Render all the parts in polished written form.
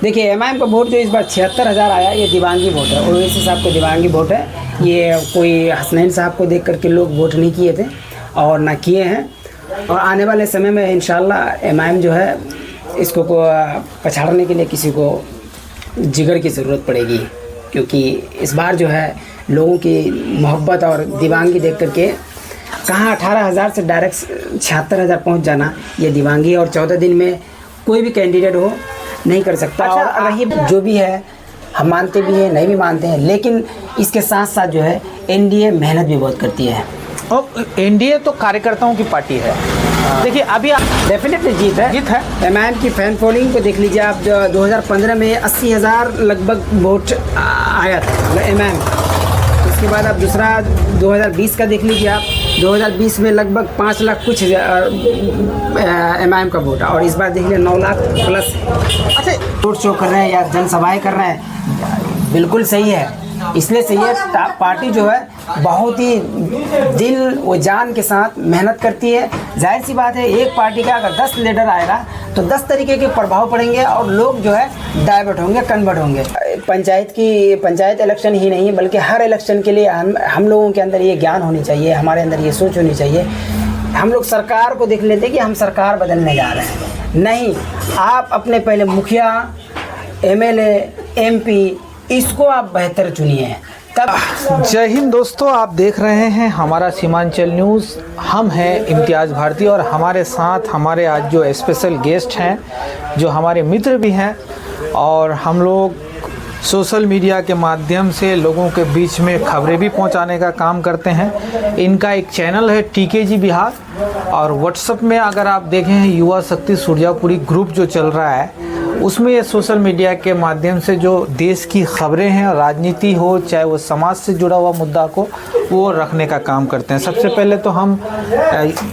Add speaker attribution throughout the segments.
Speaker 1: देखिए एमआईएम का वोट जो इस बार 76,000 आया, ये दिवांगी वोट है। ओवैसी साहब को दिवांगी वोट है। ये कोई हसनैन साहब को देख करके लोग वोट नहीं किए थे और ना किए हैं। और आने वाले समय में इंशाल्लाह एमआईएम जो है इसको पछाड़ने के लिए किसी को जिगर की ज़रूरत पड़ेगी, क्योंकि इस बार जो है लोगों की मोहब्बत और दिवांगी देख करके कहाँ 18,000 से डायरेक्ट 76,000 पहुँच जाना, ये दिवांगी और 14 दिन में कोई भी कैंडिडेट हो नहीं कर सकता।
Speaker 2: अच्छा,
Speaker 1: और रही जो भी है हम मानते भी हैं, नहीं भी मानते हैं, लेकिन इसके साथ साथ जो है एनडीए मेहनत भी बहुत करती है।
Speaker 2: और एनडीए तो कार्यकर्ताओं की पार्टी है। देखिए अभी
Speaker 1: डेफिनेटली जीत है। एमआईएम की फैन फॉलोइंग को देख लीजिए आप। 2015 में 80,000 लगभग वोट आया था एमआईएम। उसके बाद आप दूसरा 2020 का देख लीजिए आप। 2020 में लगभग 5 लाख कुछ एमआईएम का वोट, और इस बार देख लीजिए 9 लाख प्लस। अच्छा, रोड शो कर रहे हैं या जनसभाएं कर रहे हैं, बिल्कुल सही है। इसलिए सही है, पार्टी जो है बहुत ही दिल व जान के साथ मेहनत करती है। जाहिर सी बात है, एक पार्टी का अगर 10 लीडर आएगा तो 10 तरीके के प्रभाव पड़ेंगे और लोग जो है डाइवर्ट होंगे, कन्वर्ट होंगे। पंचायत इलेक्शन ही नहीं बल्कि हर इलेक्शन के लिए हम लोगों के अंदर ये ज्ञान होनी चाहिए, हमारे अंदर ये सोच होनी चाहिए। हम लोग सरकार को देख लेते हैं कि हम सरकार बदलने जा रहे हैं, नहीं। आप अपने पहले मुखिया, एमएलए, एमपी, इसको आप बेहतर चुनिए तब।
Speaker 2: जय हिंद दोस्तों, आप देख रहे हैं हमारा सीमांचल न्यूज़। हम हैं इम्तियाज़ भारती और हमारे साथ हमारे आज जो स्पेशल गेस्ट हैं, जो हमारे मित्र भी हैं, और हम लोग सोशल मीडिया के माध्यम से लोगों के बीच में खबरें भी पहुंचाने का काम करते हैं। इनका एक चैनल है टीकेजी बिहार, और व्हाट्सएप में अगर आप देखें युवा शक्ति सुरजापुरी ग्रुप जो चल रहा है, उसमें ये सोशल मीडिया के माध्यम से जो देश की खबरें हैं, राजनीति हो चाहे वो समाज से जुड़ा हुआ मुद्दा को, वो रखने का काम करते हैं। सबसे पहले तो हम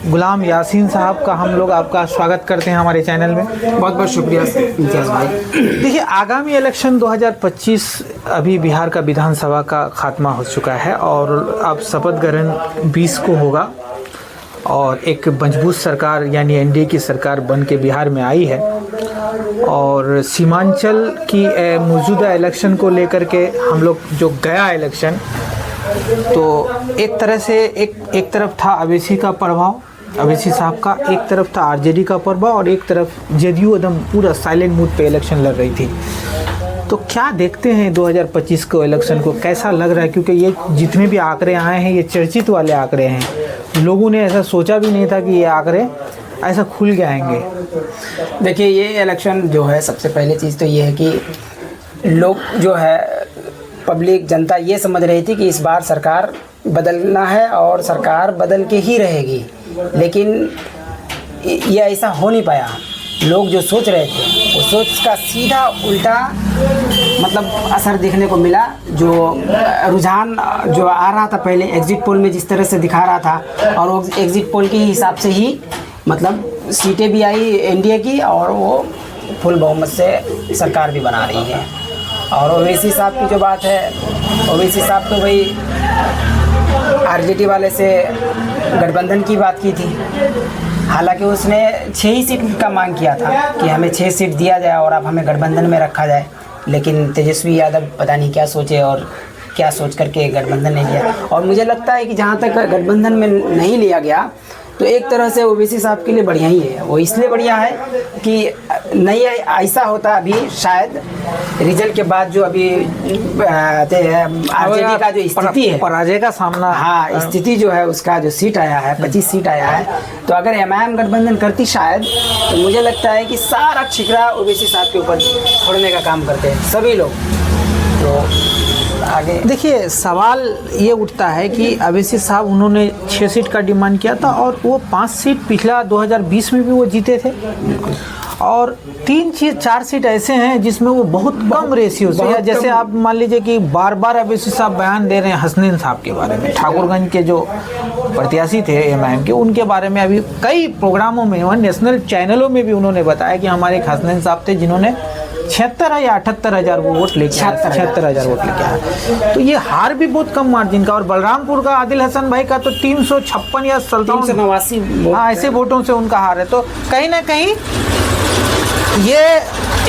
Speaker 2: गुलाम यासीन साहब का हम लोग आपका स्वागत करते हैं हमारे चैनल में।
Speaker 1: बहुत बहुत शुक्रिया इम्तियाज़ भाई।
Speaker 2: देखिए आगामी इलेक्शन 2025 अभी बिहार का विधानसभा का खात्मा हो चुका है और अब शपथ ग्रहण 20 को होगा, और एक मजबूत सरकार यानी एनडीए की सरकार बन के बिहार में आई है। और सीमांचल की मौजूदा इलेक्शन को लेकर के हम लोग जो गया इलेक्शन, तो एक तरह से एक तरफ था अवैसी का प्रभाव, अवैसी साहब का, एक तरफ था आरजेडी का प्रभाव, और एक तरफ जेडीयू एकदम पूरा साइलेंट मूड पे इलेक्शन लड़ रही थी। तो क्या देखते हैं 2025 को इलेक्शन को, कैसा लग रहा है? क्योंकि ये जितने भी आंकड़े आए हैं ये चर्चित वाले आंकड़े हैं। लोगों ने ऐसा सोचा भी नहीं था कि ये आंकड़े ऐसा खुल के आएंगे।
Speaker 1: देखिए ये इलेक्शन जो है, सबसे पहले चीज़ तो ये है कि लोग जो है, पब्लिक जनता ये समझ रही थी कि इस बार सरकार बदलना है और सरकार बदल के ही रहेगी, लेकिन ये ऐसा हो नहीं पाया। लोग जो सोच रहे थे वो सोच का सीधा उल्टा मतलब असर देखने को मिला। जो रुझान जो आ रहा था पहले एग्ज़िट पोल में जिस तरह से दिखा रहा था, और वो एग्ज़िट पोल के हिसाब से ही मतलब सीटें भी आई एनडीए की, और वो फुल बहुमत से सरकार भी बना रही है। और ओवैसी साहब की जो बात है, ओवैसी साहब तो भाई आरजेडी वाले से गठबंधन की बात की थी। हालांकि उसने 6 ही सीट का मांग किया था कि हमें 6 सीट दिया जाए और अब हमें गठबंधन में रखा जाए, लेकिन तेजस्वी यादव पता नहीं क्या सोचे और क्या सोच करके गठबंधन नहीं लिया। और मुझे लगता है कि जहाँ तक गठबंधन में नहीं लिया गया तो एक तरह से ओवैसी साहब के लिए बढ़िया ही है। वो इसलिए बढ़िया है कि नहीं ऐसा होता अभी शायद रिजल्ट के बाद जो अभी आरजेडी का जो स्थिति है,
Speaker 2: पराजय का सामना,
Speaker 1: हाँ स्थिति जो है उसका जो सीट आया है 25 सीट आया है, तो अगर एमआईएम गठबंधन करती शायद, तो मुझे लगता है कि सारा छिकरा ओवैसी साहब के ऊपर छोड़ने का काम करते हैं सभी लोग। तो आगे
Speaker 2: देखिए सवाल ये उठता है कि अवैसी साहब उन्होंने 6 सीट का डिमांड किया था और वो 5 सीट पिछला 2020 में भी वो जीते थे, और 3-4 सीट ऐसे हैं जिसमें वो बहुत कम रेशियो से, जैसे आप मान लीजिए कि बार बार अवैसी साहब बयान दे रहे हैं हसनैन साहब के बारे में, ठाकुरगंज के जो प्रत्याशी थे एमआईएम के, उनके बारे में अभी कई प्रोग्रामों में, नेशनल चैनलों में भी उन्होंने बताया कि हमारे एक हसनैन साहब थे जिन्होंने 76 या 78,000 वोट लेके 76,000 वोट लेके आया। तो ये हार भी बहुत कम मार्जिन का। और बलरामपुर का आदिल हसन भाई का तो 356 या 389 ऐसे वोटों से उनका हार है। तो कहीं ना कहीं ये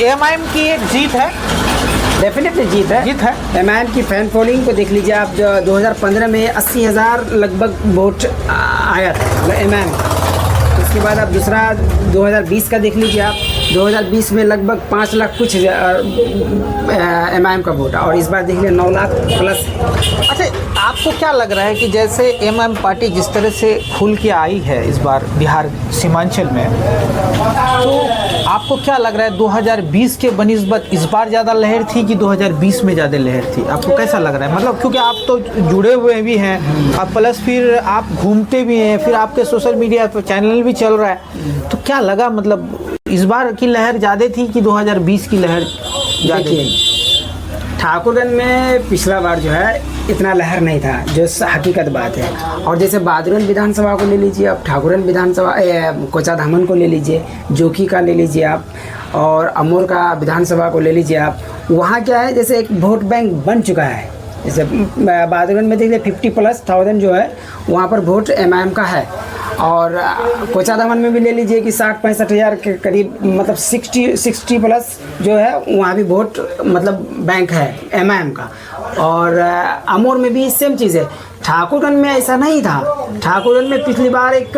Speaker 2: एएमआईएम की एक जीत है,
Speaker 1: डेफिनेटली जीत है। एमआईएम की फैन फॉलोइंग को देख लीजिए आप, जो 2015 में 80,000 लगभग वोट आया था एमआईएम। उसके बाद आप दूसरा 2020 का देख लीजिए आप, 2020 में लगभग 5 लाख कुछ एमआईएम का वोट, और इस बार देख लीजिए 9 लाख प्लस।
Speaker 2: अच्छा, आपको क्या लग रहा है कि जैसे एमआईएम पार्टी जिस तरह से खुल के आई है इस बार बिहार सीमांचल में, तो आपको क्या लग रहा है 2020 के बनिस्बत इस बार ज़्यादा लहर थी कि 2020 में ज़्यादा लहर थी? आपको कैसा लग रहा है? मतलब क्योंकि आप तो जुड़े हुए भी हैं, अब प्लस फिर आप घूमते भी हैं, फिर आपके सोशल मीडिया पर चैनल भी चल रहा है, तो क्या लगा, मतलब इस बार की लहर ज़्यादा थी कि 2020 की लहर ज़्यादा थी?
Speaker 1: ठाकुरगंज में पिछला बार जो है इतना लहर नहीं था, जो हकीकत बात है। और जैसे बादरगंज विधानसभा को ले लीजिए आप, ठाकुरगंज विधानसभा, कोचाधामन को ले लीजिए, जोकी का ले लीजिए आप, और अमोर का विधानसभा को ले लीजिए आप, वहाँ क्या है जैसे एक वोट बैंक बन चुका है। जैसे बादरगंज में देखिए 50,000+ जो है वहाँ पर वोट एमआईएम का है, और कोचाधामन में भी ले लीजिए कि 60-65 हज़ार के करीब, मतलब 60+ जो है वहाँ भी वोट मतलब बैंक है एमआईएम का। और अमोर में भी सेम चीज़ है। ठाकुरगंज में ऐसा नहीं था। ठाकुरगंज में पिछली बार एक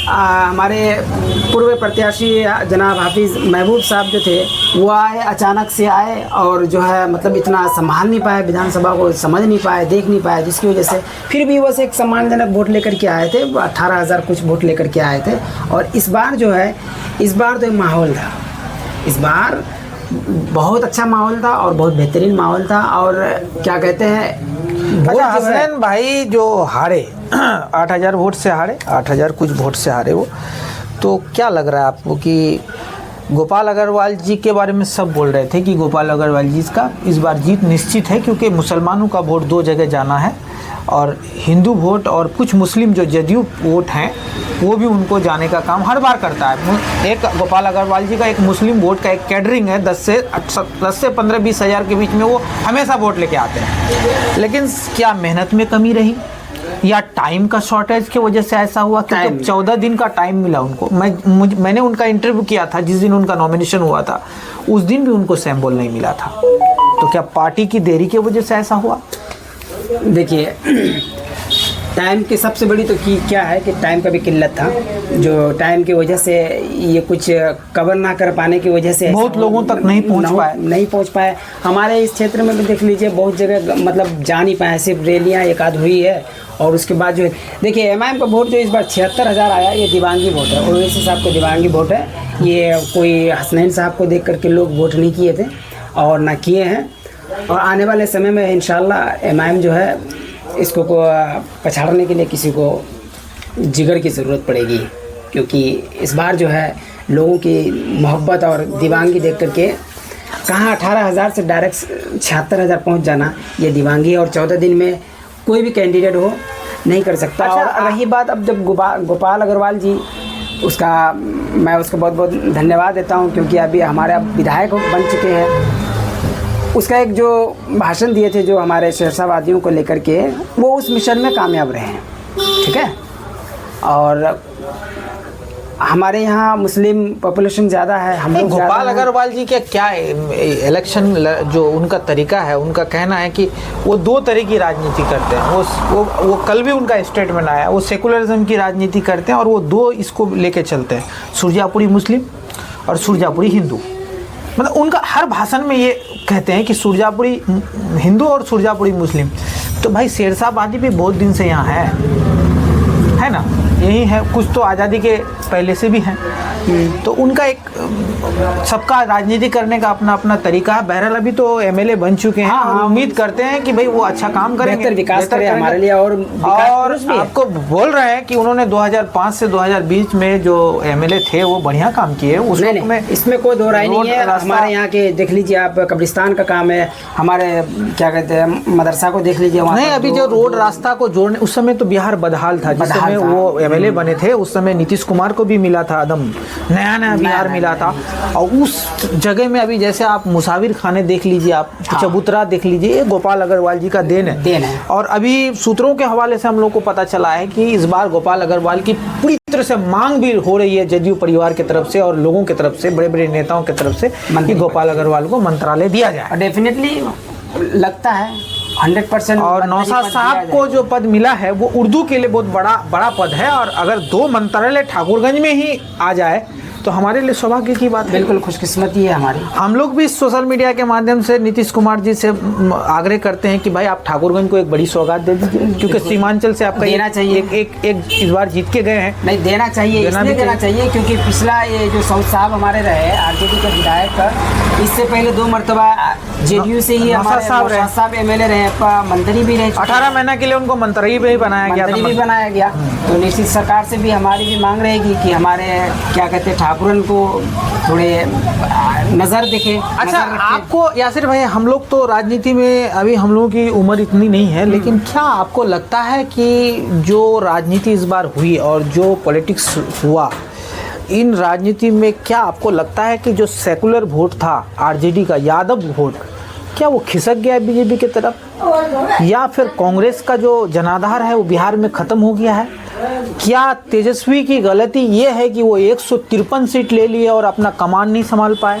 Speaker 1: हमारे पूर्व प्रत्याशी जनाब हाफिज़ महबूब साहब जो थे वो आए, अचानक से आए, और जो है मतलब इतना संभाल नहीं पाए, विधानसभा को समझ नहीं पाए, देख नहीं पाए, जिसकी वजह से फिर भी बस एक सम्मानजनक वोट लेकर के आए थे, 18,000 कुछ वोट लेकर के आए थे। और इस बार जो है, इस बार तो एक माहौल था, इस बार बहुत अच्छा माहौल था और बहुत बेहतरीन माहौल था। और क्या कहते हैं,
Speaker 2: अच्छा, हसनैन भाई जो हारे 8,000 वोट से हारे, 8,000 कुछ वोट से हारे वो, तो क्या लग रहा है आपको कि गोपाल अग्रवाल जी के बारे में सब बोल रहे थे कि गोपाल अग्रवाल जी का इस बार जीत निश्चित है, क्योंकि मुसलमानों का वोट 2 जगह जाना है, और हिंदू वोट और कुछ मुस्लिम जो जदयू वोट हैं वो भी उनको जाने का काम हर बार करता है। एक गोपाल अग्रवाल जी का एक मुस्लिम वोट का एक कैडरिंग है, 10 से 15-20 हज़ार के बीच में, वो हमेशा वोट लेके आते हैं। लेकिन क्या मेहनत में कमी रही या टाइम का शॉर्टेज की वजह से ऐसा हुआ? क्योंकि 14 दिन का टाइम मिला उनको। मैंने उनका इंटरव्यू किया था जिस दिन उनका नॉमिनेशन हुआ था, उस दिन भी उनको सैंपल नहीं मिला था। तो क्या पार्टी की देरी की वजह से ऐसा हुआ?
Speaker 1: देखिए, टाइम की सबसे बड़ी तो क्या है कि टाइम का भी किल्लत था, जो टाइम की वजह से ये कुछ कवर ना कर पाने की वजह से
Speaker 2: बहुत लोगों तक नहीं
Speaker 1: पहुंच पाए। हमारे इस क्षेत्र में भी देख लीजिए, बहुत जगह मतलब जा नहीं पाए, सिर्फ रैलियाँ एक आध हुई है। और उसके बाद जो देखिए एमआईएम का वोट जो इस बार 76,000 आया, ये दिवांगी वोट है, ओवैसी साहब को दिवांगी वोट है। ये कोई हसनैन साहब को देख करके लोग वोट नहीं किए थे और ना किए हैं। और आने वाले समय में इंशाल्लाह एमआईएम जो है इसको पछाड़ने के लिए किसी को जिगर की ज़रूरत पड़ेगी, क्योंकि इस बार जो है लोगों की मोहब्बत और दिवांगी देख करके कहाँ 18,000 से डायरेक्ट 76,000 पहुँच जाना, ये दिवांगी। और 14 दिन में कोई भी कैंडिडेट हो नहीं कर सकता।
Speaker 2: अच्छा,
Speaker 1: और रही बात अब जब गोपाल अग्रवाल जी, उसका मैं उसको बहुत बहुत धन्यवाद देता हूँ, क्योंकि अभी हमारे विधायक बन चुके हैं। उसका एक जो भाषण दिए थे जो हमारे शेरशाहवादियों को लेकर के, वो उस मिशन में कामयाब रहे हैं, ठीक है। और हमारे यहाँ मुस्लिम पॉपुलेशन ज़्यादा है, हम लोग
Speaker 2: गोपाल अग्रवाल जी के क्या इलेक्शन जो उनका तरीका है, उनका कहना है कि वो 2 तरह की राजनीति करते हैं। वो कल भी उनका स्टेटमेंट आया, वो सेकुलरिज्म की राजनीति करते हैं और वो 2 इसको लेके चलते हैं, सुरजापुरी मुस्लिम और सुरजापुरी हिंदू। मतलब उनका हर भाषण में ये कहते हैं कि सुरजापुरी हिंदू और सुरजापुरी मुस्लिम। तो भाई शेरशाहवादी भी बहुत दिन से यहाँ है ना, यही है, कुछ तो आज़ादी के पहले से भी हैं। तो उनका एक सबका राजनीति करने का अपना अपना तरीका है। बहरहाल अभी तो एमएलए बन चुके हैं और उम्मीद करते हैं कि भाई वो अच्छा काम करेंगे,
Speaker 1: बेहतर विकास करें हमारे लिए। और
Speaker 2: आपको बोल रहे हैं कि उन्होंने 2005 से 2020 में जो एमएलए थे वो बढ़िया काम किए,
Speaker 1: इसमें कोई दो राय नहीं है। हमारे यहाँ के देख लीजिए आप, कब्रिस्तान का काम है, हमारे क्या कहते हैं मदरसा को देख लीजिए,
Speaker 2: नहीं अभी जो रोड रास्ता को जोड़ने, उस समय तो बिहार बदहाल था, जिस समय वो एमएलए बने थे उस समय नीतीश कुमार को भी मिला था, एकदम नया नया बिहार मिला था। और उस जगह में अभी जैसे आप मुसाविर खाने देख लीजिए, आप चबूतरा देख लीजिए, ये गोपाल अग्रवाल जी का देन है। और अभी सूत्रों के हवाले से हम लोग को पता चला है कि इस बार गोपाल अग्रवाल की पूरी तरह से मांग भी हो रही है जदयू परिवार की तरफ से और लोगों की तरफ से, बड़े बड़े नेताओं की तरफ से, कि गोपाल अग्रवाल को मंत्रालय दिया जाए।
Speaker 1: डेफिनेटली लगता है 100%।
Speaker 2: और नौशाद साहब को जो पद मिला है वो उर्दू के लिए बहुत बड़ा पद है, और अगर 2 मंत्रालय ठाकुरगंज में ही आ जाए तो हमारे लिए सौभाग्य की बात,
Speaker 1: बिल्कुल खुशकिस्मती है हमारी।
Speaker 2: हम लोग भी सोशल मीडिया के माध्यम से नीतीश कुमार जी से आग्रह करते हैं कि भाई आप ठाकुरगंज को एक बड़ी सौगात दे दीजिए, क्योंकि सीमांचल से आपका
Speaker 1: देना चाहिए।
Speaker 2: एक इस बार जीत के गए हैं।
Speaker 1: नहीं, देना चाहिए, इसलिए देना चाहिए क्योंकि पिछला ये जो सऊद साहब हमारे रहे आरजेडी के विधायक, इससे पहले 2 मरतबा जेडीयू से ही हमारे साहब एमएलए रहे, मंत्री भी रहे,
Speaker 2: 18 महीना के लिए उनको मंत्री भी बनाया
Speaker 1: गया। तो निश्चित सरकार से भी हमारी भी मांग रहेगी कि हमारे क्या कहते हैं ठाकुरन को थोड़े नज़र दिखे।
Speaker 2: अच्छा, आपको यासिर भाई, हम लोग तो राजनीति में अभी हम लोगों की उम्र इतनी नहीं है, लेकिन क्या आपको लगता है कि जो राजनीति इस बार हुई और जो पॉलिटिक्स हुआ, इन राजनीति में क्या आपको लगता है कि जो सेकुलर वोट था आरजेडी का, यादव वोट, क्या वो खिसक गया बीजेपी की तरफ, या फिर कांग्रेस का जो जनाधार है वो बिहार में ख़त्म हो गया है? क्या तेजस्वी की गलती ये है कि वो 153 सीट ले लिए और अपना कमान नहीं संभाल पाए?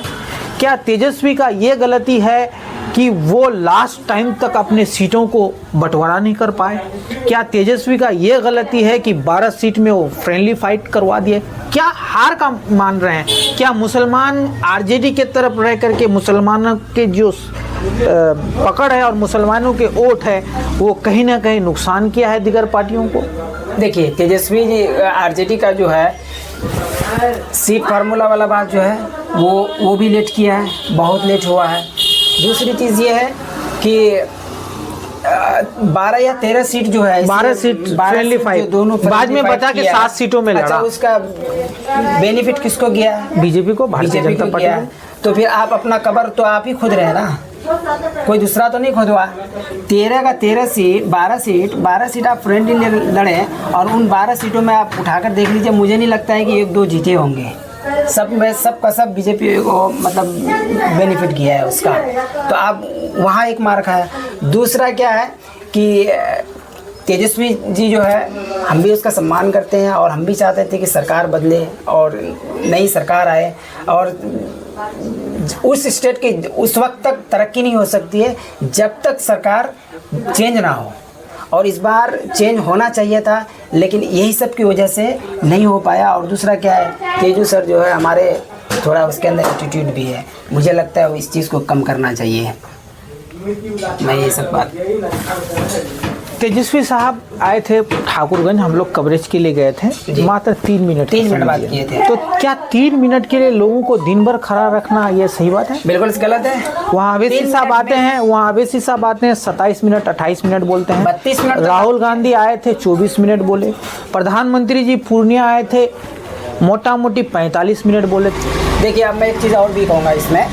Speaker 2: क्या तेजस्वी का ये गलती है कि वो लास्ट टाइम तक अपने सीटों को बंटवारा नहीं कर पाए? क्या तेजस्वी का ये गलती है कि 12 सीट में वो फ्रेंडली फाइट करवा दिए? क्या हार का मान रहे हैं? क्या मुसलमान आरजेडी के तरफ रह करके मुसलमानों के जो पकड़ है और मुसलमानों के वोट है वो कहीं ना कहीं नुकसान किया है दिगर पार्टियों को?
Speaker 1: देखिए, तेजस्वी जी आरजेडी का जो है सीट फार्मूला वाला बात जो है वो भी लेट किया है, बहुत लेट हुआ है। दूसरी चीज़ ये है कि 12 या 13 सीट जो है,
Speaker 2: 12 सीट फ्रेंडली फाइट दोनों बाद में बचा के 7 सीटों में लड़ा।
Speaker 1: अच्छा, उसका बेनिफिट किसको गया?
Speaker 2: बीजेपी को, भारतीय जनता पार्टी।
Speaker 1: तो फिर आप अपना कबर तो आप ही खुद रहे ना, कोई दूसरा तो नहीं खुदवा। 13 का 13 सीट, 12 सीट आप फ्रेंडली लड़े, और उन 12 सीटों में आप उठाकर देख लीजिए, मुझे नहीं लगता है कि 1-2 जीते होंगे। सब में सबका सब बीजेपी को मतलब बेनिफिट किया है उसका। तो आप वहाँ एक मार्क है। दूसरा क्या है कि तेजस्वी जी जो है, हम भी उसका सम्मान करते हैं और हम भी चाहते थे कि सरकार बदले और नई सरकार आए, और उस स्टेट की उस वक्त तक तरक्की नहीं हो सकती है जब तक सरकार चेंज ना हो। और इस बार चेंज होना चाहिए था, लेकिन यही सब की वजह से नहीं हो पाया। और दूसरा क्या है, तेजू सर जो है हमारे, थोड़ा उसके अंदर एटीट्यूड भी है, मुझे लगता है वो इस चीज़ को कम करना चाहिए। मैं ये सब बात।
Speaker 2: तेजस्वी साहब आए थे ठाकुरगंज, हम लोग कवरेज के लिए गए थे, मात्र 3 मिनट
Speaker 1: बात किए थे।
Speaker 2: तो क्या 3 मिनट के लिए लोगों को दिन भर खड़ा रखना ये सही बात है?
Speaker 1: बिल्कुल गलत है।
Speaker 2: वहाँ अवेशी साहब आते हैं 27 मिनट 28 मिनट बोलते हैं।
Speaker 1: 32 मिनट। राहुल
Speaker 2: गांधी आए थे 24 मिनट बोले। प्रधानमंत्री जी पूर्णिया आए थे, मोटा मोटी 45 मिनट बोले थे।
Speaker 1: देखिए, अब मैं एक चीज़ और भी कहूँगा इसमें,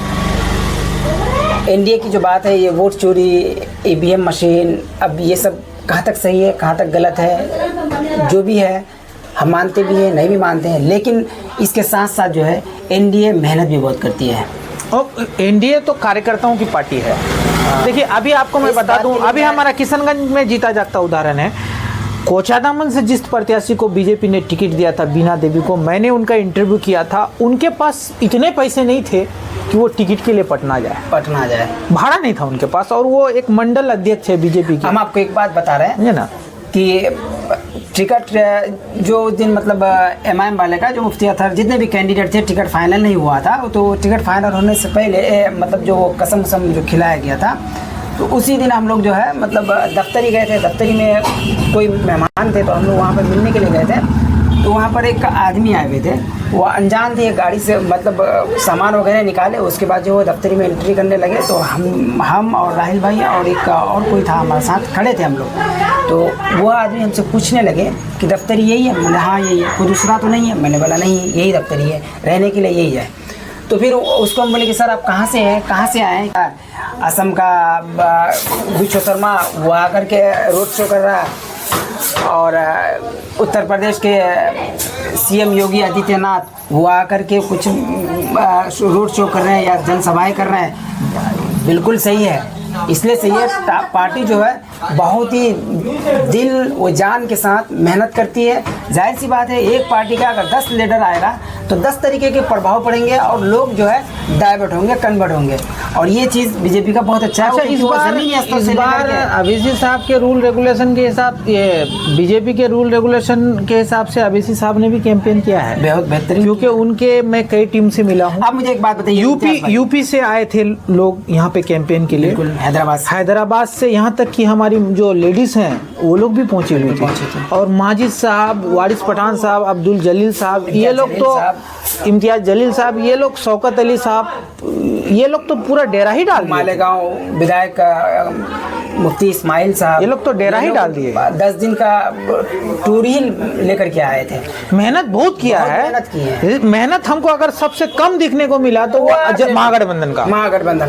Speaker 1: एनडीए की जो बात है, ये वोट चोरी, ईवीएम मशीन, अब ये सब कहाँ तक सही है, कहाँ तक गलत है, जो भी है हम मानते भी हैं, नहीं भी मानते हैं, लेकिन इसके साथ साथ जो है एनडीए मेहनत भी बहुत करती है।
Speaker 2: और एनडीए तो कार्यकर्ताओं की पार्टी है। देखिए, अभी आपको मैं बता दूं, अभी हमारा किशनगंज में जीता जागता उदाहरण है, कोचादामन से जिस प्रत्याशी को बीजेपी ने टिकट दिया था, बीना देवी को, मैंने उनका इंटरव्यू किया था। उनके पास इतने पैसे नहीं थे कि वो टिकट के लिए पटना जाए, भाड़ा नहीं था उनके पास, और वो एक मंडल अध्यक्ष है बीजेपी के।
Speaker 1: हम आपको एक बात बता रहे हैं ना कि टिकट जो दिन मतलब एमआईएम वाले का जो मुफ्ती अतहर, जितने भी कैंडिडेट थे, टिकट फाइनल नहीं हुआ था। तो टिकट फाइनल होने से पहले मतलब जो कसम जो खिलाया गया था, तो उसी दिन हम लोग जो है मतलब दफ्तर ही गए थे। दफ्तरी में कोई मेहमान थे, तो हम लोग वहाँ पर मिलने के लिए गए थे। तो वहाँ पर एक आदमी आए हुए थे, वो अनजान थे, गाड़ी से मतलब सामान वगैरह निकाले। उसके बाद जो वो दफ्तरी में एंट्री करने लगे, तो हम और राहिल भाई और एक और कोई था हमारे साथ, खड़े थे हम लोग। तो वो आदमी हमसे पूछने लगे कि दफ्तरी यही है? मैंने हाँ यही है। कोई दूसरा तो नहीं है? मैंने बोला नहीं, यही दफ्तरी है, रहने के लिए यही है। तो फिर उसको हम बोले कि सर आप कहाँ से हैं, कहाँ से आए? असम का विश्व शर्मा, वो आकर के रोड शो कर रहा है। और उत्तर प्रदेश के सीएम योगी आदित्यनाथ वो आकर के कुछ रोड शो कर रहे हैं या जनसभाएं कर रहे हैं, बिल्कुल सही है। इसलिए सही है, पार्टी जो है बहुत ही दिल व जान के साथ मेहनत करती है। जाहिर सी बात है, एक पार्टी का अगर 10 लीडर आएगा तो 10 तरीके के प्रभाव पड़ेंगे और लोग जो है डाइवर्ट होंगे, कन्वर्ट होंगे, और ये चीज़ बीजेपी का बहुत अच्छा है।
Speaker 2: इस बार अभिषेक साहब के रूल रेगुलेशन के हिसाब, ये बीजेपी के रूल रेगुलेशन के हिसाब से अभिषेक साहब ने भी कैंपेन किया है
Speaker 1: बहुत बेहतरीन,
Speaker 2: क्योंकि उनके मैं कई टीम से मिला हूँ।
Speaker 1: आप मुझे एक बात बताइए,
Speaker 2: यूपी से आए थे लोग यहाँ पे कैंपेन के लिए, हैदराबाद से, यहाँ तक कि हमारी जो लेडीज हैं वो लोग भी पहुंचे हुए थे। और माजिद साहब, वारिस पठान साहब, अब्दुल जलील साहब, ये लोग तो, इम्तियाज जलील साहब, ये लोग, शौकत अली साहब, ये लोग तो पूरा डेरा ही डाल दिए।
Speaker 1: मालेगांव विधायक मुफ्ती इस्माइल साहब,
Speaker 2: ये लोग तो डेरा ही डाल दिए।
Speaker 1: 10 दिन का टूर ही लेकर के आए थे।
Speaker 2: मेहनत बहुत किया है,
Speaker 1: मेहनत की है।
Speaker 2: मेहनत हमको अगर सबसे कम दिखने को मिला तो वो महागठबंधन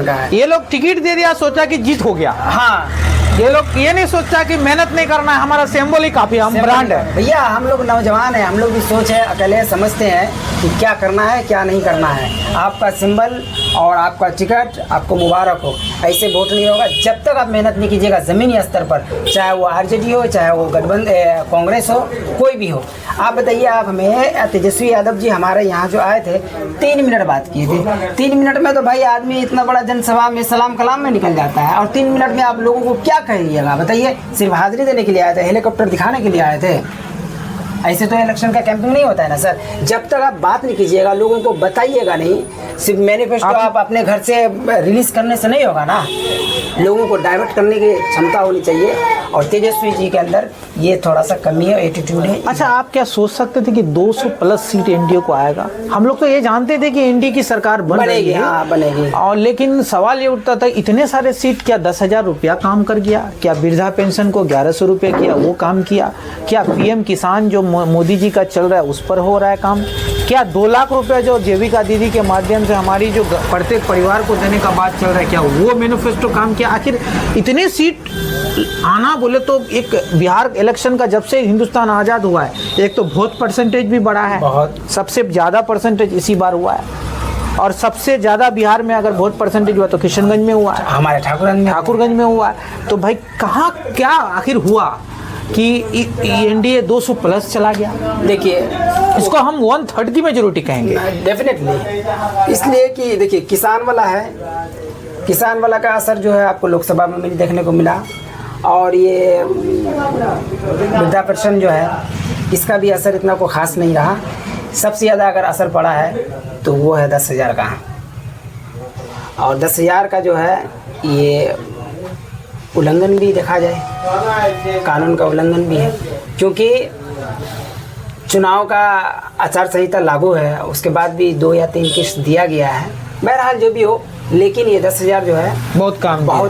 Speaker 2: का है। ये लोग टिकट दे दिया, सोचा कि जीत हो गया।
Speaker 1: हाँ,
Speaker 2: ये लोग ये नहीं सोचा कि मेहनत नहीं करना है, हमारा सिंबल ही काफी, हम ब्रांड है।
Speaker 1: भैया हम लोग नौजवान हैं, हम लोग भी सोच है, अकेले समझते हैं कि क्या करना है क्या नहीं करना है। आपका सिंबल और आपका टिकट आपको मुबारक हो, ऐसे वोट नहीं होगा जब तक आप मेहनत नहीं कीजिएगा ज़मीनी स्तर पर, चाहे वो आरजेडी हो, चाहे वो गठबंधन कांग्रेस हो, कोई भी हो। आप बताइए, आप हमें तेजस्वी यादव जी हमारे यहाँ जो आए थे 3 मिनट बात किए थे। 3 मिनट में तो भाई आदमी इतना बड़ा जनसभा में सलाम कलाम में निकल जाता है, और 3 मिनट में आप लोगों को क्या कहिएगा बताइए? सिर्फ हाजिरी देने के लिए आए थे, हेलीकॉप्टर दिखाने के लिए आए थे? ऐसे तो इलेक्शन का कैंपिंग नहीं होता है ना सर। जब तक आप बात नहीं कीजिएगा, लोगों को बताइएगा नहीं, सिर्फ मैनिफेस्टो आप अपने घर से रिलीज करने से नहीं होगा ना। लोगों को डाइवर्ट करने की क्षमता होनी चाहिए, और तेजस्वी जी के अंदर ये थोड़ा सा कमी है, एटीट्यूड है।
Speaker 2: अच्छा, आप क्या सोच सकते थे कि 200 प्लस सीट एनडीए को आएगा? हम लोग तो ये जानते थे कि एनडीए की सरकार बनेगी,
Speaker 1: हाँ बनेगी,
Speaker 2: और लेकिन सवाल ये उठता था, इतने सारे सीट, क्या 10,000 रुपया काम कर गया? क्या वृद्धा पेंशन को 1100 रुपये किया, वो काम किया? क्या पीएम किसान जो मोदी जी का चल रहा है उस पर हो रहा है काम? क्या 2 लाख रुपए जो जीविका दीदी के माध्यम से हमारी जो प्रत्येक परिवार को देने का बात चल रहा है, क्या वो मैनिफेस्टो काम किया? आखिर इतने सीट आना बोले तो, एक बिहार इलेक्शन का जब से हिंदुस्तान आज़ाद हुआ है, एक तो वोट परसेंटेज भी बढ़ा है, बहुत सबसे ज़्यादा परसेंटेज इसी बार हुआ है, और सबसे ज़्यादा बिहार में अगर वोट परसेंटेज हुआ तो किशनगंज में हुआ है,
Speaker 1: हमारे ठाकुरगंज में हुआ है।
Speaker 2: तो भाई कहाँ क्या आखिर हुआ कि एनडीए 200 प्लस चला गया?
Speaker 1: देखिए,
Speaker 2: इसको हम 1/3 की मेजोरिटी कहेंगे
Speaker 1: डेफिनेटली, इसलिए कि देखिए किसान वाला है, किसान वाला का असर जो है आपको लोकसभा में देखने को मिला, और ये वृद्धा पेंशन जो है इसका भी असर इतना को खास नहीं रहा। सबसे ज़्यादा अगर असर पड़ा है तो वो है 10,000 का, और 10,000 का जो है ये उल्लंघन भी देखा जाए, कानून का उल्लंघन भी है, क्योंकि चुनाव का आचार संहिता लागू है, उसके बाद भी 2 या 3 किस्त दिया गया है। बहरहाल जो भी हो, लेकिन ये 10,000 जो है बहुत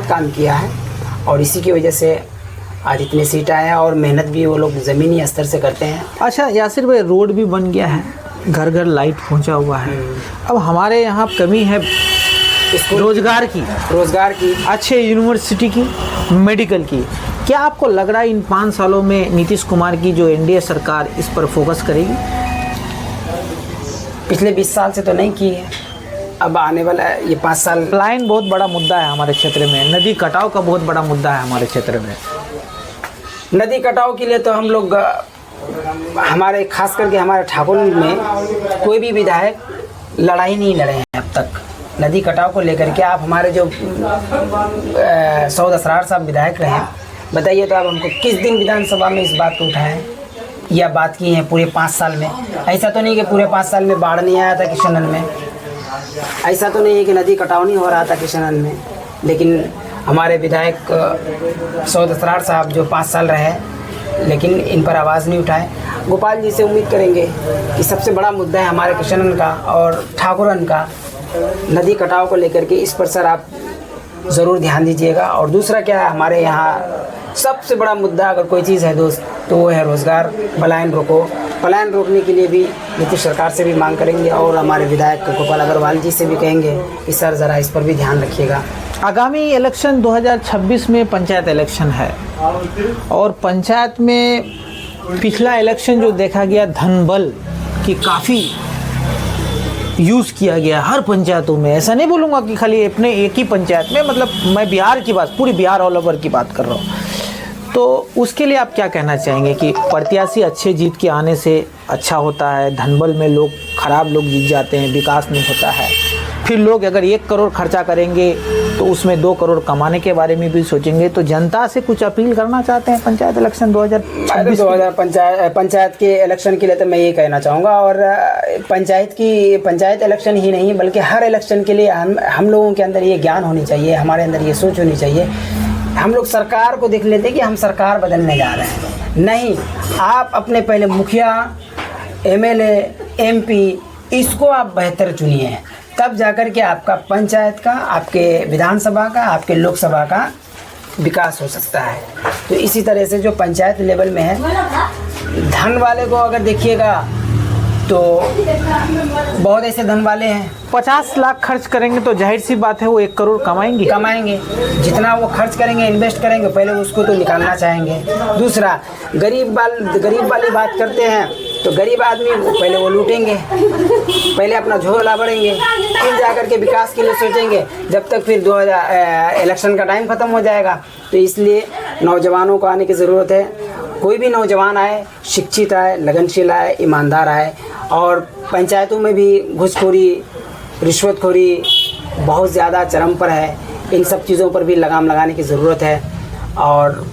Speaker 1: काम किया है, और इसी की वजह से आज इतने सीट आए हैं, और मेहनत भी वो लोग ज़मीनी स्तर से करते हैं।
Speaker 2: अच्छा यासिर भाई, रोड भी बन गया है, घर घर लाइट पहुंचा हुआ है। अब हमारे यहाँ कमी है रोजगार की, अच्छे यूनिवर्सिटी की, मेडिकल की। क्या आपको लग रहा है इन 5 सालों में नीतीश कुमार की जो एनडीए सरकार इस पर फोकस करेगी?
Speaker 1: पिछले 20 साल से तो नहीं की है, अब आने वाला ये 5 साल।
Speaker 2: लाइन बहुत बड़ा मुद्दा है हमारे क्षेत्र में, नदी कटाव का बहुत बड़ा मुद्दा है हमारे क्षेत्र में।
Speaker 1: नदी कटाव के लिए तो हम लोग, हमारे खास करके हमारे ठाकुर में कोई भी विधायक लड़ाई नहीं लड़े हैं अब तक नदी कटाव को लेकर के। आप हमारे जो सऊद असरार साहब विधायक रहे हैं, बताइए तो आप हमको किस दिन विधानसभा में इस बात को उठाएं या बात की है पूरे 5 साल में? ऐसा तो नहीं कि पूरे 5 साल में बाढ़ नहीं आया था किशनगंज में, ऐसा तो नहीं है कि नदी कटाव नहीं हो रहा था किशनगंज में, लेकिन हमारे विधायक सऊद असरार साहब जो 5 साल रहे, लेकिन इन पर आवाज़ नहीं उठाए। गोपाल जी से उम्मीद करेंगे कि सबसे बड़ा मुद्दा है हमारे किशनगंज का और ठाकुरन का, नदी कटाव को लेकर के, इस पर सर आप ज़रूर ध्यान दीजिएगा। और दूसरा क्या है, हमारे यहाँ सबसे बड़ा मुद्दा अगर कोई चीज़ है दोस्त, तो वो है रोज़गार। पलायन रोको, पलायन रोकने के लिए भी नीतीश सरकार से भी मांग करेंगे, और हमारे विधायक गोपाल अग्रवाल जी से भी कहेंगे कि सर ज़रा इस पर भी ध्यान रखिएगा।
Speaker 2: आगामी इलेक्शन 2026 में पंचायत इलेक्शन है और पंचायत में पिछला इलेक्शन जो देखा गया धनबल की काफ़ी यूज़ किया गया हर पंचायतों में। ऐसा नहीं बोलूँगा कि खाली अपने एक ही पंचायत में, मतलब मैं बिहार की बात, पूरी बिहार ऑल ओवर की बात कर रहा हूँ। तो उसके लिए आप क्या कहना चाहेंगे कि प्रत्याशी अच्छे जीत के आने से अच्छा होता है, धनबल में लोग खराब लोग जीत जाते हैं, विकास नहीं होता है। फिर लोग अगर 1 करोड़ खर्चा करेंगे तो उसमें 2 करोड़ कमाने के बारे में भी सोचेंगे। तो जनता से कुछ अपील करना चाहते हैं पंचायत इलेक्शन 2026
Speaker 1: पंचायत के इलेक्शन के लिए तो मैं ये कहना चाहूँगा, और पंचायत इलेक्शन ही नहीं बल्कि हर इलेक्शन के लिए हम लोगों के अंदर ये ज्ञान होनी चाहिए, हमारे अंदर ये सोच होनी चाहिए। हम लोग सरकार को देख लेते हैं कि हम सरकार बदलने जा रहे हैं, नहीं, आप अपने पहले मुखिया, MLA, MP इसको आप बेहतर चुनिए, तब जाकर के आपका पंचायत का, आपके विधानसभा का, आपके लोकसभा का विकास हो सकता है। तो इसी तरह से जो पंचायत लेवल में है, धन वाले को अगर देखिएगा तो बहुत ऐसे धन वाले हैं
Speaker 2: 50 लाख खर्च करेंगे तो जाहिर सी बात है वो 1 करोड़ कमाएंगे। जितना वो खर्च करेंगे, इन्वेस्ट करेंगे, पहले उसको तो निकालना चाहेंगे। दूसरा, गरीब वाली बात करते हैं तो गरीब आदमी पहले वो लूटेंगे, पहले अपना झोला भरेंगे, फिर जाकर के विकास के लिए सोचेंगे, जब तक फिर 2000 इलेक्शन का टाइम ख़त्म हो जाएगा। तो इसलिए नौजवानों को आने की ज़रूरत है। कोई भी नौजवान आए, शिक्षित आए, लगनशील आए, ईमानदार आए। और पंचायतों में भी घूसखोरी, रिश्वतखोरी बहुत ज़्यादा चरम पर है। इन सब चीज़ों पर भी लगाम लगाने की ज़रूरत है। और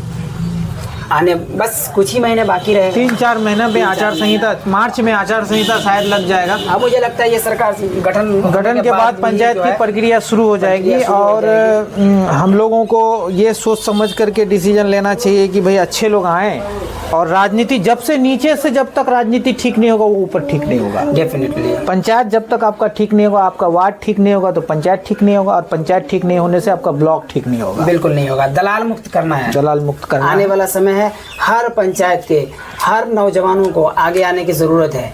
Speaker 2: आने बस कुछ ही महीने बाकी रहे, 3-4 महीने में आचार संहिता, मार्च में आचार संहिता शायद लग जाएगा।
Speaker 1: अब मुझे लगता है ये सरकार
Speaker 2: गठन के बाद पंचायत की प्रक्रिया शुरू हो जाएगी। और हम लोगों को ये सोच समझ करके डिसीजन लेना चाहिए कि भाई अच्छे लोग आएँ। और राजनीति जब से नीचे से जब तक राजनीति ठीक नहीं होगा वो ऊपर ठीक नहीं होगा।
Speaker 1: डेफिनेटली
Speaker 2: पंचायत जब तक आपका ठीक नहीं होगा, आपका वार्ड ठीक नहीं होगा तो पंचायत ठीक नहीं होगा, और पंचायत ठीक नहीं होने से आपका ब्लॉक ठीक नहीं होगा।
Speaker 1: बिल्कुल नहीं होगा। दलाल मुक्त करना है,
Speaker 2: दलाल मुक्त करना
Speaker 1: आने वाला समय है। हर पंचायत के हर नौजवानों को आगे आने की ज़रूरत है।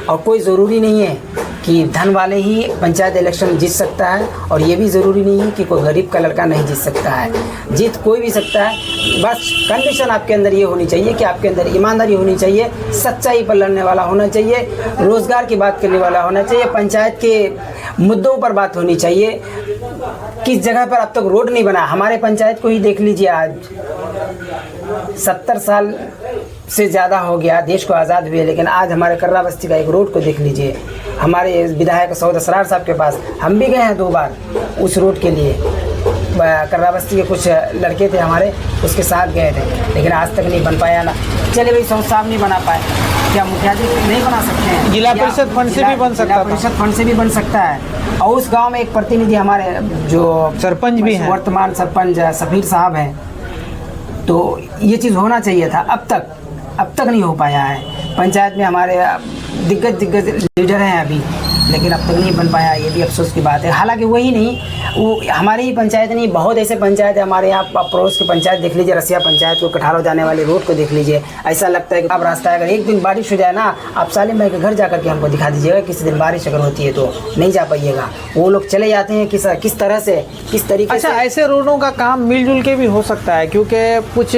Speaker 1: और कोई ज़रूरी नहीं है कि धन वाले ही पंचायत इलेक्शन जीत सकता है, और ये भी ज़रूरी नहीं है कि कोई गरीब का लड़का नहीं जीत सकता है। जीत कोई भी सकता है। बस कंडीशन आपके अंदर ये होनी चाहिए कि आपके अंदर ईमानदारी होनी चाहिए, सच्चाई पर लड़ने वाला होना चाहिए, रोज़गार की बात करने वाला होना चाहिए, पंचायत के मुद्दों पर बात होनी चाहिए। किस जगह पर अब तक रोड नहीं बना, हमारे पंचायत को ही देख लीजिए। आज 70 साल से ज़्यादा हो गया देश को आज़ाद हुए, लेकिन आज हमारे कर्रा बस्ती का एक रोड को देख लीजिए। हमारे विधायक सऊद असरार साहब के पास हम भी गए हैं 2 बार उस रोड के लिए। कर्रा बस्ती के कुछ लड़के थे हमारे, उसके साथ गए थे, लेकिन आज तक नहीं बन पाया ना। चले भाई, सऊद साहब नहीं बना पाए, क्या मुखिया जी नहीं बना सकते हैं?
Speaker 2: जिला परिषद फंड से भी बन सकता है,
Speaker 1: परिषद फंड से भी बन सकता है। और उस गाँव में एक प्रतिनिधि हमारे जो
Speaker 2: सरपंच भी हैं,
Speaker 1: वर्तमान सरपंच सफीर साहब हैं। तो ये चीज़ होना चाहिए था, अब तक नहीं हो पाया है। पंचायत में हमारे दिग्गज लीडर हैं अभी, लेकिन अब तक नहीं बन पाया। ये भी अफसोस की बात है। हालांकि वही नहीं, वो हमारी ही पंचायत नहीं, बहुत ऐसे पंचायत है हमारे यहाँ पड़ोस की पंचायत देख लीजिए, रसिया पंचायत को कठारो जाने वाले रोड को देख लीजिए। ऐसा लगता है कि अब रास्ता है, अगर एक दिन बारिश हो जाए ना, आप सालिम भाई के घर जा करके हमको दिखा दीजिएगा। किसी दिन बारिश अगर होती है तो नहीं जा पाइएगा। वो लोग चले जाते हैं किस तरह से, किस तरीके से।
Speaker 2: अच्छा, ऐसे रोडों का काम मिलजुल के भी हो सकता है, क्योंकि कुछ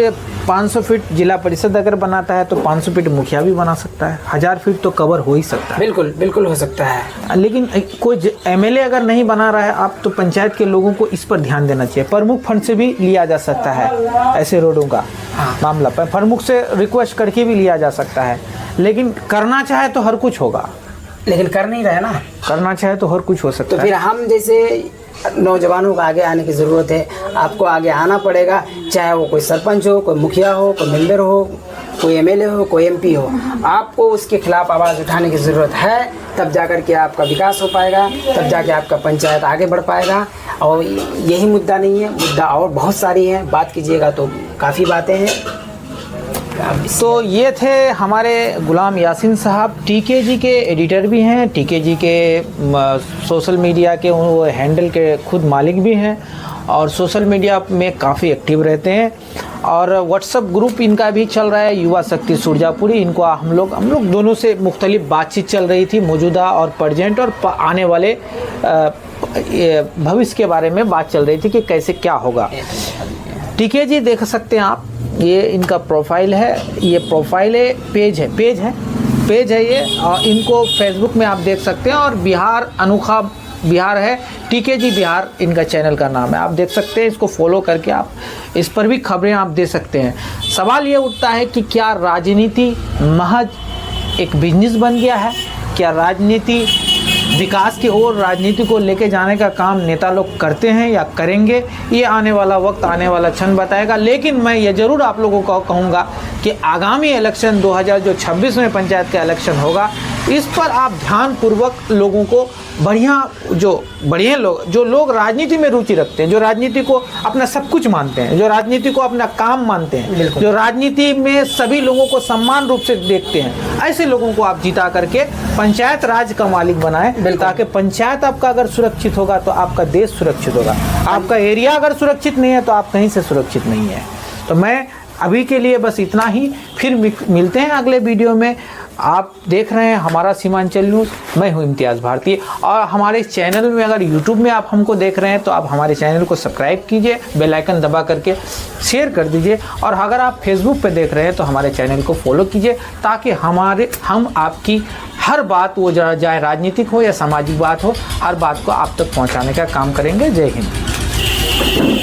Speaker 2: 500 फीट जिला परिषद अगर बनाता है तो 500 फीट मुखिया भी बना सकता है, 1000 फीट तो कवर हो ही सकता है।
Speaker 1: बिल्कुल हो सकता है।
Speaker 2: लेकिन कोई MLA अगर नहीं बना रहा है आप, तो पंचायत के लोगों को इस पर ध्यान देना चाहिए। प्रमुख फंड से भी लिया जा सकता है ऐसे रोडों का मामला, पर प्रमुख से रिक्वेस्ट करके भी लिया जा सकता है। लेकिन करना चाहे तो हर कुछ होगा,
Speaker 1: लेकिन कर नहीं रहे ना।
Speaker 2: करना चाहे तो हर कुछ हो सकता है।
Speaker 1: तो फिर हम जैसे नौजवानों को आगे आने की ज़रूरत है। आपको आगे आना पड़ेगा, चाहे वो कोई सरपंच हो, कोई मुखिया हो, कोई मेंबर हो, कोई MLA हो, कोई MP हो। आपको उसके खिलाफ आवाज़ उठाने की ज़रूरत है, तब जाकर के आपका विकास हो पाएगा, तब जाके आपका पंचायत आगे बढ़ पाएगा। और यही मुद्दा नहीं है, मुद्दा और बहुत सारी हैं, बात कीजिएगा तो काफ़ी बातें हैं।
Speaker 2: तो ये थे हमारे गुलाम यासीन साहब, TKG के एडिटर भी हैं, TKG के सोशल मीडिया के वो हैंडल के खुद मालिक भी हैं, और सोशल मीडिया में काफ़ी एक्टिव रहते हैं। और व्हाट्सएप ग्रुप इनका भी चल रहा है, युवा शक्ति सुरजापुरी। इनको हम लोग दोनों से मुख्तलिफ बातचीत चल रही थी, मौजूदा और प्रेजेंट और आने वाले भविष्य के बारे में बात चल रही थी कि कैसे क्या होगा। टीके जी देख सकते हैं आप, ये इनका प्रोफाइल है, ये प्रोफाइल है, पेज है ये, और इनको फेसबुक में आप देख सकते हैं। और बिहार अनोखा बिहार है, टीके जी बिहार इनका चैनल का नाम है, आप देख सकते हैं। इसको फॉलो करके आप इस पर भी खबरें आप दे सकते हैं। सवाल ये उठता है कि क्या राजनीति महज एक बिजनेस बन गया है? क्या राजनीति विकास की ओर राजनीति को लेके जाने का काम नेता लोग करते हैं या करेंगे? ये आने वाला वक्त, आने वाला क्षण बताएगा। लेकिन मैं ये ज़रूर आप लोगों को कहूँगा कि आगामी इलेक्शन 2026 में पंचायत का इलेक्शन होगा, इस पर आप ध्यानपूर्वक लोगों को बढ़िया लोग, जो लोग राजनीति में रुचि रखते हैं, जो राजनीति को अपना सब कुछ मानते हैं, जो राजनीति को अपना काम मानते हैं, जो राजनीति में सभी लोगों को समान रूप से देखते हैं, ऐसे लोगों को आप जिता करके पंचायत राज का मालिक बनाएं, ताकि पंचायत आपका अगर सुरक्षित होगा तो आपका देश सुरक्षित होगा। आपका एरिया अगर सुरक्षित नहीं है तो आप कहीं से सुरक्षित नहीं है। तो मैं अभी के लिए बस इतना ही, फिर मिलते हैं अगले वीडियो में। आप देख रहे हैं हमारा सीमांचल न्यूज़, मैं हूं इम्तियाज़ भारती। और हमारे चैनल में, अगर यूट्यूब में आप हमको देख रहे हैं तो आप हमारे चैनल को सब्सक्राइब कीजिए, बेल आइकन दबा करके शेयर कर दीजिए। और अगर आप फेसबुक पे देख रहे हैं तो हमारे चैनल को फॉलो कीजिए, ताकि हम आपकी हर बात, वो चाहे राजनीतिक हो या सामाजिक बात हो, हर बात को आप तक पहुँचाने का काम करेंगे। जय हिंद।